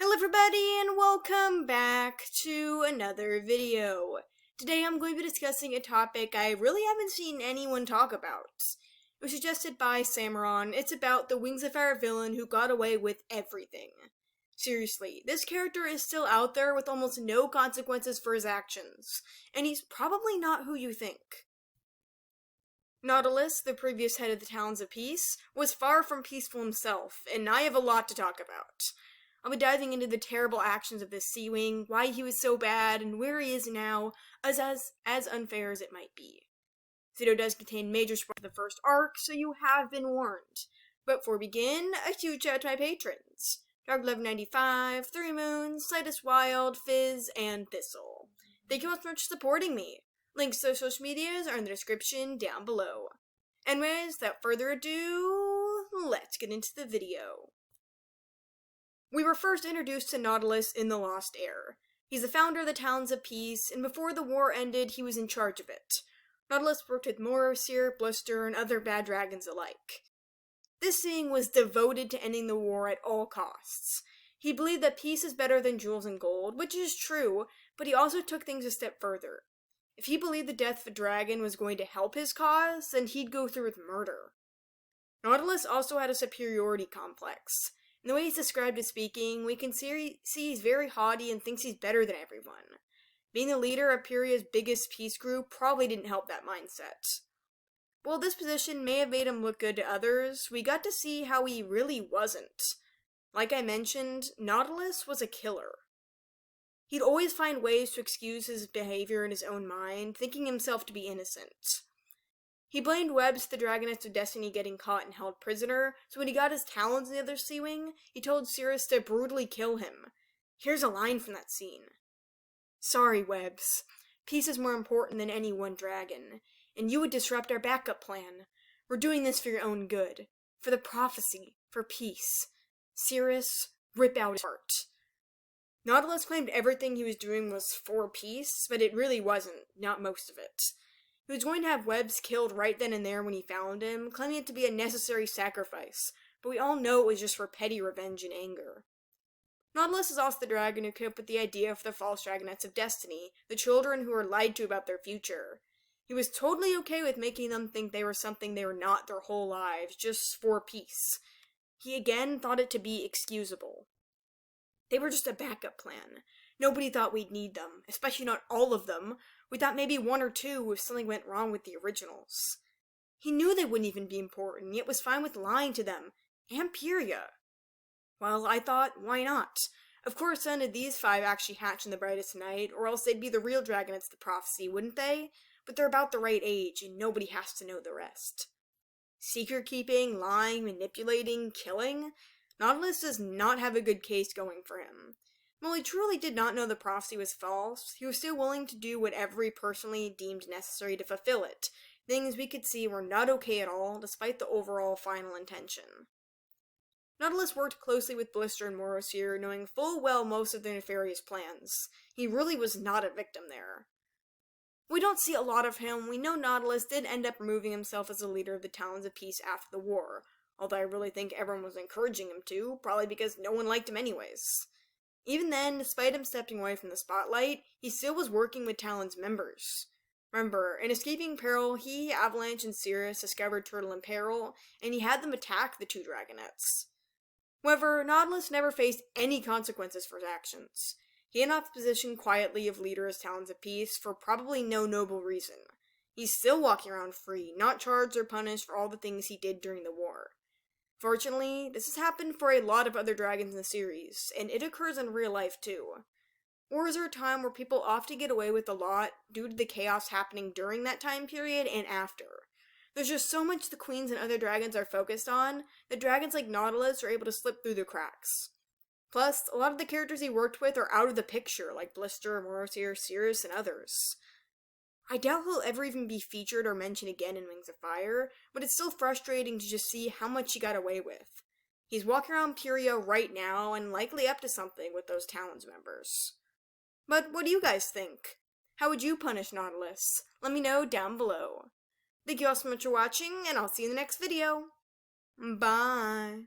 Hello everybody and welcome back to another video. Today I'm going to be discussing a topic I really haven't seen anyone talk about. It was suggested by Samron. It's about the Wings of Fire villain who got away with everything. Seriously, this character is still out there with almost no consequences for his actions, and he's probably not who you think. Nautilus, the previous head of the Talons of Peace, was far from peaceful himself, and I have a lot to talk about. I'll be diving into the terrible actions of this SeaWing, why he was so bad, and where he is now, as unfair as it might be. This video does contain major spoilers of the first arc, so you have been warned. But before we begin, a huge shout out to my patrons. Dog1195, 3 Moons, Slightest Wild, Fizz, and Thistle. Thank you all so much for supporting me. Links to their social medias are in the description down below. Anyways, without further ado, let's get into the video. We were first introduced to Nautilus in The Lost Heir. He's the founder of the Talons of Peace, and before the war ended, he was in charge of it. Nautilus worked with 𝙈𝙤𝙍𝙁, Blister, and other bad dragons alike. This being was devoted to ending the war at all costs. He believed that peace is better than jewels and gold, which is true, but he also took things a step further. If he believed the death of a dragon was going to help his cause, then he'd go through with murder. Nautilus also had a superiority complex. In the way he's described as speaking, we can see he's very haughty and thinks he's better than everyone. Being the leader of Pyrrhia's biggest peace group probably didn't help that mindset. While this position may have made him look good to others, we got to see how he really wasn't. Like I mentioned, Nautilus was a killer. He'd always find ways to excuse his behavior in his own mind, thinking himself to be innocent. He blamed Webs, the Dragoness of Destiny, getting caught and held prisoner, so when he got his talons in the other SeaWing, he told Cirrus to brutally kill him. Here's a line from that scene. "Sorry, Webs. Peace is more important than any one dragon, and you would disrupt our backup plan. We're doing this for your own good. For the prophecy. For peace. Cirrus, rip out his heart." Nautilus claimed everything he was doing was for peace, but it really wasn't, not most of it. He was going to have Webs killed right then and there when he found him, claiming it to be a necessary sacrifice, but we all know it was just for petty revenge and anger. Nautilus is also the dragon who came up with the idea for the false Dragonets of Destiny, the children who were lied to about their future. He was totally okay with making them think they were something they were not their whole lives, just for peace. He again thought it to be excusable. They were just a backup plan. Nobody thought we'd need them, especially not all of them. We thought maybe 1 or 2 if something went wrong with the originals. He knew they wouldn't even be important, yet was fine with lying to them, and Pyrrhia. Well, I thought, why not? Of course none of these 5 actually hatch in the brightest night, or else they'd be the real Dragonets of the prophecy, wouldn't they? But they're about the right age, and nobody has to know the rest. Secret-keeping, lying, manipulating, killing? Nautilus does not have a good case going for him. While he truly did not know the prophecy was false, he was still willing to do whatever he personally deemed necessary to fulfill it. Things we could see were not okay at all, despite the overall final intention. Nautilus worked closely with Blister and 𝙈𝙤𝙍𝙁, knowing full well most of their nefarious plans. He really was not a victim there. We don't see a lot of him. We know Nautilus did end up removing himself as the leader of the Talons of Peace after the war, although I really think everyone was encouraging him to, probably because no one liked him anyways. Even then, despite him stepping away from the spotlight, he still was working with Talon's members. Remember, in escaping peril, he, Avalanche, and Cirrus discovered Turtle in peril, and he had them attack the 2 Dragonets. However, Nautilus never faced any consequences for his actions. He had off the position quietly of leader as Talons of Peace for probably no noble reason. He's still walking around free, not charged or punished for all the things he did during the war. Fortunately, this has happened for a lot of other dragons in the series, and it occurs in real life too. Or is there a time where people often get away with a lot due to the chaos happening during that time period and after? There's just so much the queens and other dragons are focused on that dragons like Nautilus are able to slip through the cracks. Plus, a lot of the characters he worked with are out of the picture, like Blister, 𝙈𝙤𝙍𝙁, Cirrus, and others. I doubt he'll ever even be featured or mentioned again in Wings of Fire, but it's still frustrating to just see how much he got away with. He's walking around Pyrrhia right now, and likely up to something with those Talons members. But what do you guys think? How would you punish Nautilus? Let me know down below. Thank you all so much for watching, and I'll see you in the next video. Bye!